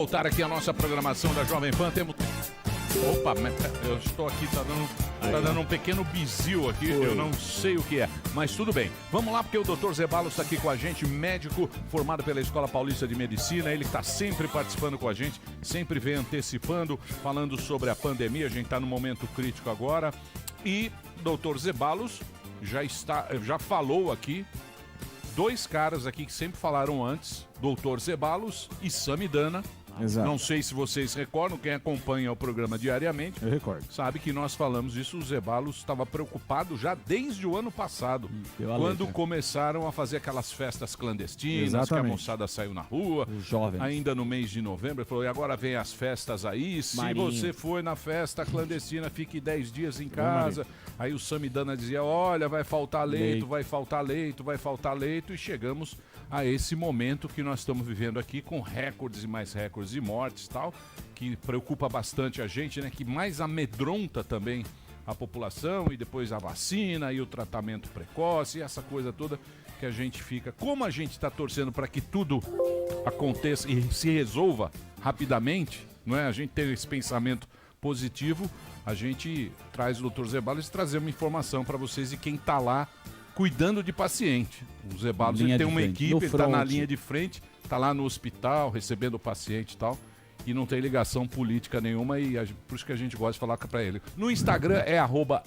Voltar aqui a nossa programação da Jovem Pan, temos... Opa, eu estou aqui, tá dando um pequeno bizil aqui, eu não sei o que é, mas tudo bem. Vamos lá, porque o Dr. Zeballos está aqui com a gente, médico formado pela Escola Paulista de Medicina, ele está sempre participando com a gente, sempre vem antecipando, falando sobre a pandemia, a gente está no momento crítico agora, e Dr. Zeballos já falou aqui, dois caras aqui que sempre falaram antes, Dr. Zeballos e Samidana. Exato. Não sei se vocês recordam, quem acompanha o programa diariamente, eu recordo, sabe que nós falamos isso. O Zeballos estava preocupado já desde o ano passado, quando começaram a fazer aquelas festas clandestinas. Exatamente. Que a moçada saiu na rua, os jovens. Ainda no mês de novembro, ele falou, e agora vem as festas aí, se você foi na festa clandestina, fique 10 dias em casa. Aí o Samidana dizia, olha, vai faltar leito, vai faltar leito, vai faltar leito, e chegamos a esse momento que nós estamos vivendo aqui, com recordes e mais recordes de mortes e tal, que preocupa bastante a gente, né? Que mais amedronta também a população, e depois a vacina e o tratamento precoce, e essa coisa toda que a gente fica. Como a gente está torcendo para que tudo aconteça e se resolva rapidamente, não é? A gente tem esse pensamento positivo, a gente traz o Dr. Zeballos e trazer uma informação para vocês e quem está lá cuidando de paciente. O Zeballos tem uma equipe, ele está na linha de frente, está lá no hospital, recebendo o paciente e tal, e não tem ligação política nenhuma, e por isso que a gente gosta de falar para ele. No Instagram é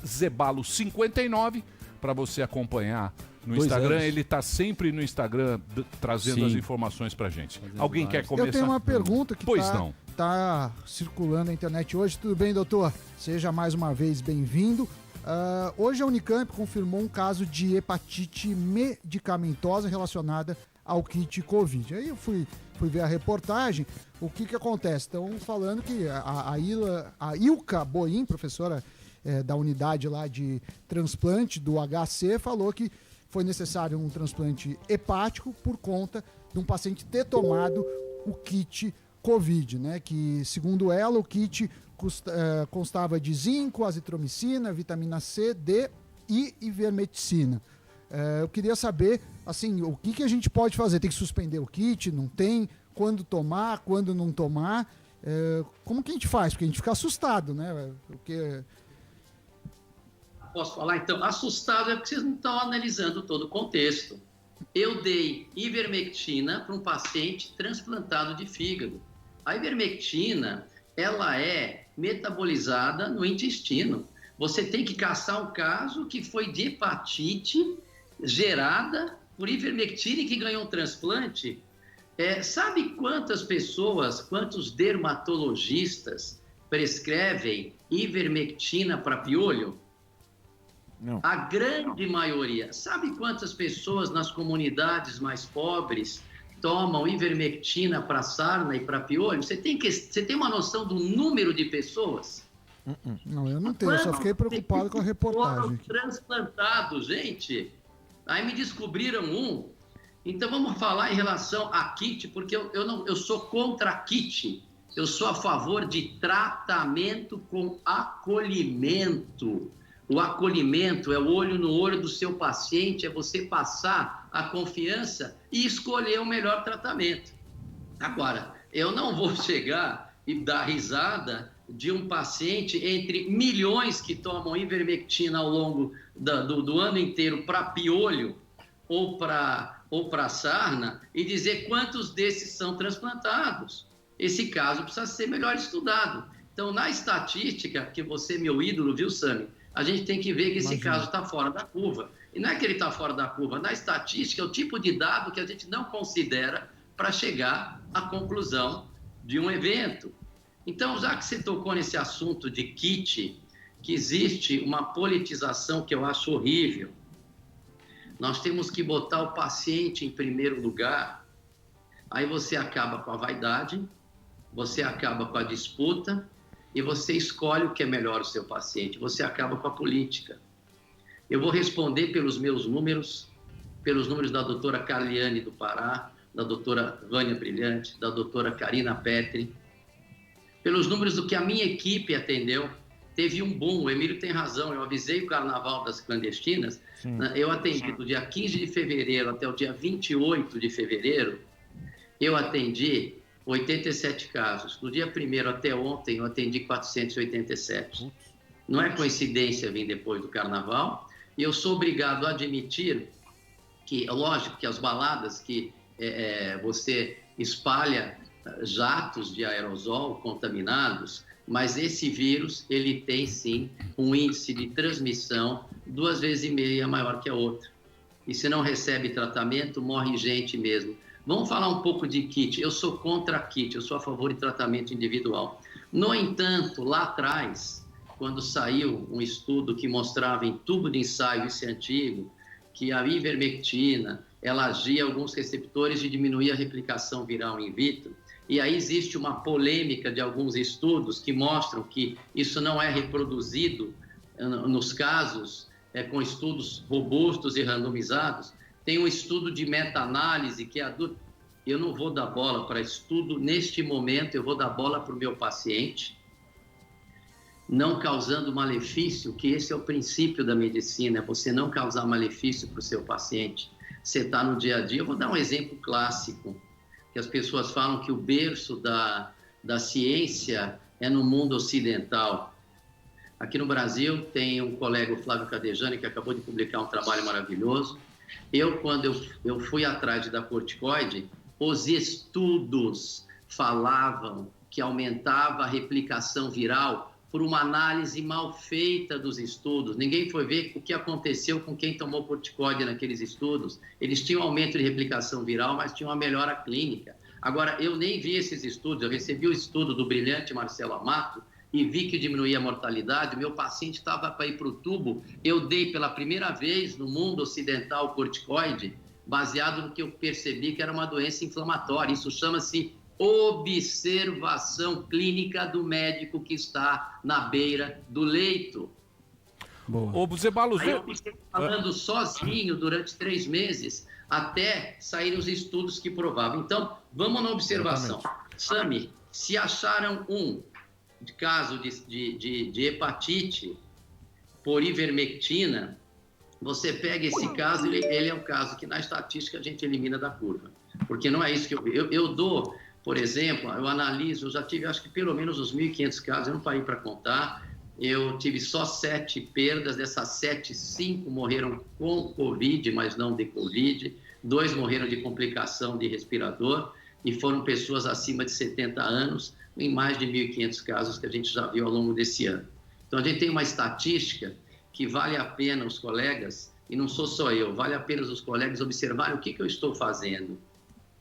@Zeballos59, para você acompanhar. No Instagram, ele está sempre no Instagram trazendo as informações pra gente. Alguém quer começar? Eu tenho uma pergunta que tá circulando na internet hoje. Tudo bem, doutor? Seja mais uma vez bem-vindo. Hoje a Unicamp confirmou um caso de hepatite medicamentosa relacionada ao kit Covid. Aí eu fui ver a reportagem. O que acontece? Estão falando que a Ilka Boim, professora da unidade lá de transplante do HC, falou que foi necessário um transplante hepático por conta de um paciente ter tomado o kit Covid, né? Que, segundo ela, o kit constava de zinco, azitromicina, vitamina C, D e ivermectina. Eu queria saber, assim, o que a gente pode fazer? Tem que suspender o kit? Não tem? Quando tomar? Quando não tomar? Como que a gente faz? Porque a gente fica assustado, né? Porque... Posso falar, então? Assustado é porque vocês não estão analisando todo o contexto. Eu dei ivermectina para um paciente transplantado de fígado. A ivermectina, ela é metabolizada no intestino. Você tem que caçar um caso que foi de hepatite gerada por ivermectina e que ganhou um transplante. Sabe quantas pessoas, quantos dermatologistas prescrevem ivermectina para piolho? Não. A grande maioria. Sabe quantas pessoas nas comunidades mais pobres tomam ivermectina para sarna e para piolho? Você tem uma noção do número de pessoas? Não, eu não tenho. Eu só fiquei preocupado com a reportagem. Transplantados, gente. Aí me descobriram um. Então vamos falar em relação a kit, porque eu sou contra kit. Eu sou a favor de tratamento com acolhimento. O acolhimento é o olho no olho do seu paciente, é você passar a confiança e escolher o melhor tratamento. Agora, eu não vou chegar e dar risada de um paciente entre milhões que tomam ivermectina ao longo do ano inteiro para piolho ou para sarna e dizer quantos desses são transplantados. Esse caso precisa ser melhor estudado. Então, na estatística, que você é meu ídolo, viu, Sami? A gente tem que ver que esse caso está fora da curva. E não é que ele está fora da curva, na estatística é o tipo de dado que a gente não considera para chegar à conclusão de um evento. Então, já que você tocou nesse assunto de kit, que existe uma politização que eu acho horrível, nós temos que botar o paciente em primeiro lugar, aí você acaba com a vaidade, você acaba com a disputa, e você escolhe o que é melhor o seu paciente, você acaba com a política. Eu vou responder pelos meus números, pelos números da doutora Carliane do Pará, da doutora Vânia Brilhante, da doutora Karina Petri, pelos números do que a minha equipe atendeu. Teve um boom, o Emílio tem razão, eu avisei o Carnaval das Clandestinas, eu atendi do dia 15 de fevereiro até o dia 28 de fevereiro, eu atendi 87 casos. Do dia 1º até ontem, eu atendi 487. Não é coincidência vir depois do carnaval. E eu sou obrigado a admitir que, lógico, que as baladas que você espalha jatos de aerosol contaminados, mas esse vírus, ele tem sim um índice de transmissão 2,5 vezes maior que a outra. E se não recebe tratamento, morre gente mesmo. Vamos falar um pouco de kit. Eu sou contra kit, eu sou a favor de tratamento individual. No entanto, lá atrás, quando saiu um estudo que mostrava em tubo de ensaio, isso é antigo, que a ivermectina, ela agia em alguns receptores e diminuía a replicação viral in vitro. E aí existe uma polêmica de alguns estudos que mostram que isso não é reproduzido nos casos com estudos robustos e randomizados. Tem um estudo de meta-análise que é eu não vou dar bola para estudo neste momento, eu vou dar bola para o meu paciente, não causando malefício, que esse é o princípio da medicina, é você não causar malefício para o seu paciente. Você está no dia a dia. Eu vou dar um exemplo clássico, que as pessoas falam que o berço da ciência é no mundo ocidental. Aqui no Brasil tem um colega, o Flávio Cadejani, que acabou de publicar um trabalho maravilhoso. Quando eu fui atrás da corticoide, os estudos falavam que aumentava a replicação viral por uma análise mal feita dos estudos. Ninguém foi ver o que aconteceu com quem tomou corticoide naqueles estudos. Eles tinham aumento de replicação viral, mas tinham uma melhora clínica. Agora, eu nem vi esses estudos, eu recebi o estudo do brilhante Marcelo Amato e vi que diminuía a mortalidade. Meu paciente estava para ir para o tubo, eu dei pela primeira vez no mundo ocidental corticoide, baseado no que eu percebi que era uma doença inflamatória. Isso chama-se observação clínica do médico que está na beira do leito. Boa. Ô, Zeballo, eu fiquei falando sozinho durante 3 meses, até saírem os estudos que provavam. Então, vamos na observação. Sami, se acharam um caso de hepatite por ivermectina, você pega esse caso, ele é um caso que na estatística a gente elimina da curva. Porque não é isso que eu dou. Por exemplo, eu analiso, eu já tive acho que pelo menos uns 1.500 casos, eu não parei para contar, eu tive só 7 perdas, dessas 7, 5 morreram com Covid, mas não de Covid, 2 morreram de complicação de respirador e foram pessoas acima de 70 anos, em mais de 1.500 casos que a gente já viu ao longo desse ano. Então a gente tem uma estatística que vale a pena os colegas, e não sou só eu, vale a pena os colegas observarem o que eu estou fazendo.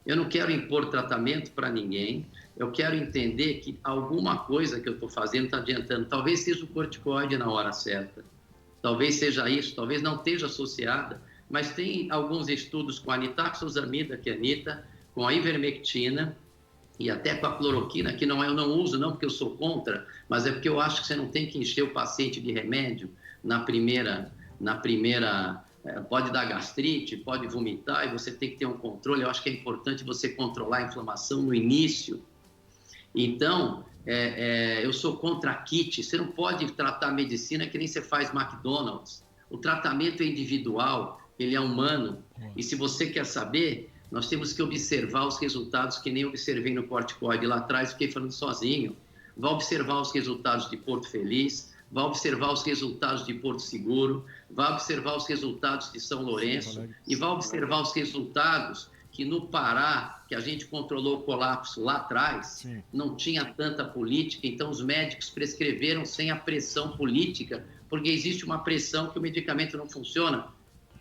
Eu não quero impor tratamento para ninguém, eu quero entender que alguma coisa que eu estou fazendo está adiantando. Talvez seja o corticoide na hora certa, talvez seja isso, talvez não esteja associada, mas tem alguns estudos com a nitaxosamida, que é Anita, com a ivermectina e até com a cloroquina, que eu não uso não porque eu sou contra, mas é porque eu acho que você não tem que encher o paciente de remédio na primeira pode dar gastrite, pode vomitar e você tem que ter um controle. Eu acho que é importante você controlar a inflamação no início. Então, eu sou contra kit. Você não pode tratar a medicina que nem você faz McDonald's. O tratamento é individual, ele é humano. E se você quer saber, nós temos que observar os resultados que nem observei no corticoide lá atrás, fiquei falando sozinho. Vai observar os resultados de Porto Feliz, vai observar os resultados de Porto Seguro, vai observar os resultados de São Lourenço e vai observar os resultados que no Pará, que a gente controlou o colapso lá atrás, não tinha tanta política, então os médicos prescreveram sem a pressão política, porque existe uma pressão que o medicamento não funciona.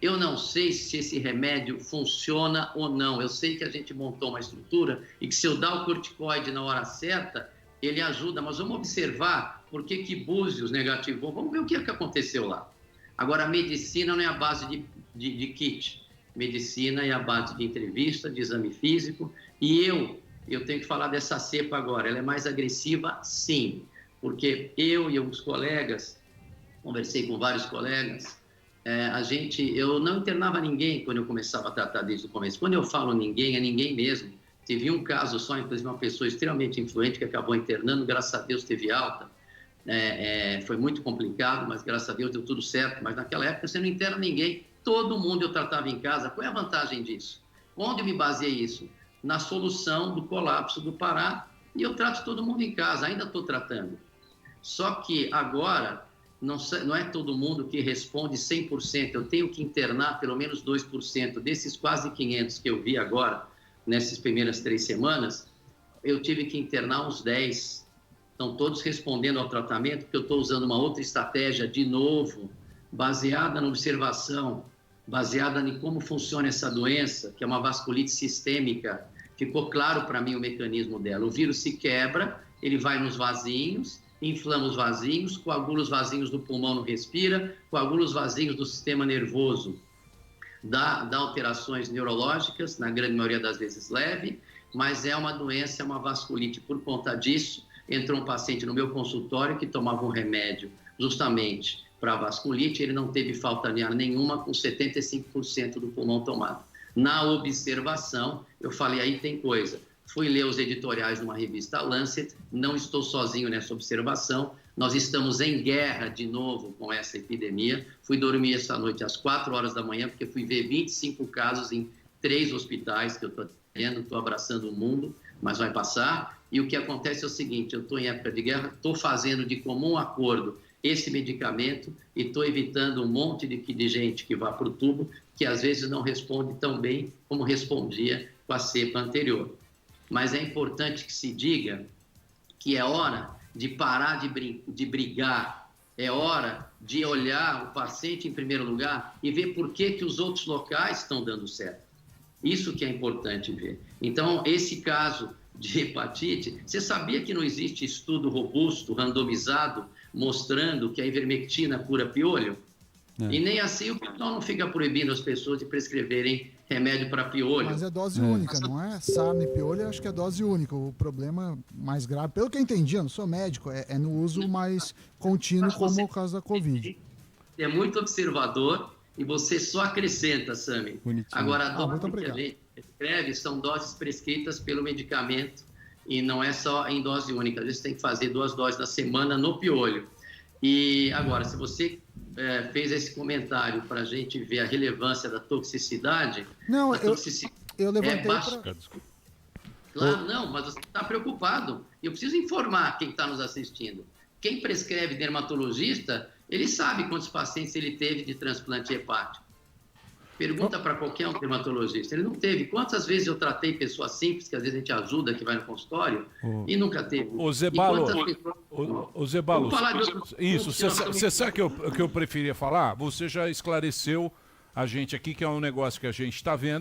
Eu não sei se esse remédio funciona ou não, eu sei que a gente montou uma estrutura e que se eu dar o corticoide na hora certa, ele ajuda, mas vamos observar por que Búzios negativou, vamos ver o que aconteceu lá. Agora, a medicina não é a base de kit, medicina é a base de entrevista, de exame físico, e eu tenho que falar dessa cepa agora, ela é mais agressiva, sim, porque eu e alguns colegas, conversei com vários colegas, eu não internava ninguém quando eu começava a tratar desde o começo. Quando eu falo ninguém, é ninguém mesmo. Teve um caso só, inclusive uma pessoa extremamente influente que acabou internando, graças a Deus teve alta. Foi muito complicado, mas graças a Deus deu tudo certo. Mas naquela época você não interna ninguém, todo mundo eu tratava em casa. Qual é a vantagem disso? Onde eu me baseei isso? na solução do colapso do Pará, e eu trato todo mundo em casa, ainda estou tratando. Só que agora, não é todo mundo que responde 100%, eu tenho que internar pelo menos 2%. Desses quase 500 que eu vi agora, nessas primeiras 3 semanas, eu tive que internar uns 10. Estão todos respondendo ao tratamento, porque eu estou usando uma outra estratégia, de novo, baseada na observação, baseada em como funciona essa doença, que é uma vasculite sistêmica. Ficou claro para mim o mecanismo dela. O vírus se quebra, ele vai nos vasinhos, inflama os vasinhos, coagula os vasinhos do pulmão, não respira, coagula os vasinhos do sistema nervoso, dá alterações neurológicas, na grande maioria das vezes leve, mas é uma doença, é uma vasculite. Por conta disso, entrou um paciente no meu consultório que tomava um remédio justamente para vasculite, ele não teve falta de ar nenhuma, com 75% do pulmão tomado. Na observação, eu falei, aí tem coisa. Fui ler os editoriais de uma revista Lancet, não estou sozinho nessa observação, nós estamos em guerra de novo com essa epidemia. Fui dormir essa noite às 4 horas da manhã, porque fui ver 25 casos em 3 hospitais que eu estou atendendo, estou abraçando o mundo, mas vai passar. E o que acontece é o seguinte, eu estou em época de guerra, estou fazendo de comum acordo esse medicamento e estou evitando um monte de gente que vá para o tubo, que às vezes não responde tão bem como respondia com a cepa anterior. Mas é importante que se diga que é hora de parar de brigar, é hora de olhar o paciente em primeiro lugar e ver por que os outros locais estão dando certo. Isso que é importante ver. Então, esse caso de hepatite, você sabia que não existe estudo robusto, randomizado, mostrando que a ivermectina cura piolho? E nem assim o pessoal não fica proibindo as pessoas de prescreverem remédio para piolho. Mas é dose única, não é? Sarna e piolho, eu acho que é dose única. O problema mais grave, pelo que eu entendi, eu não sou médico, é no uso mais contínuo, como o caso da Covid. É muito observador e você só acrescenta, Sami. Agora, a dose que a gente prescreve são doses prescritas pelo medicamento e não é só em dose única. Às vezes tem que fazer 2 doses na semana no piolho. E agora, se você fez esse comentário para a gente ver a relevância da toxicidade... Não, toxicidade eu levantei Claro, não, mas você está preocupado. Eu preciso informar quem está nos assistindo. Quem prescreve dermatologista, ele sabe quantos pacientes ele teve de transplante hepático. Pergunta para qualquer um dermatologista. Ele não teve. Quantas vezes eu tratei pessoas simples, que às vezes a gente ajuda, que vai no consultório, e nunca teve. Ô Zebalo, isso, você sabe que eu preferia falar? Você já esclareceu a gente aqui, que é um negócio que a gente está vendo.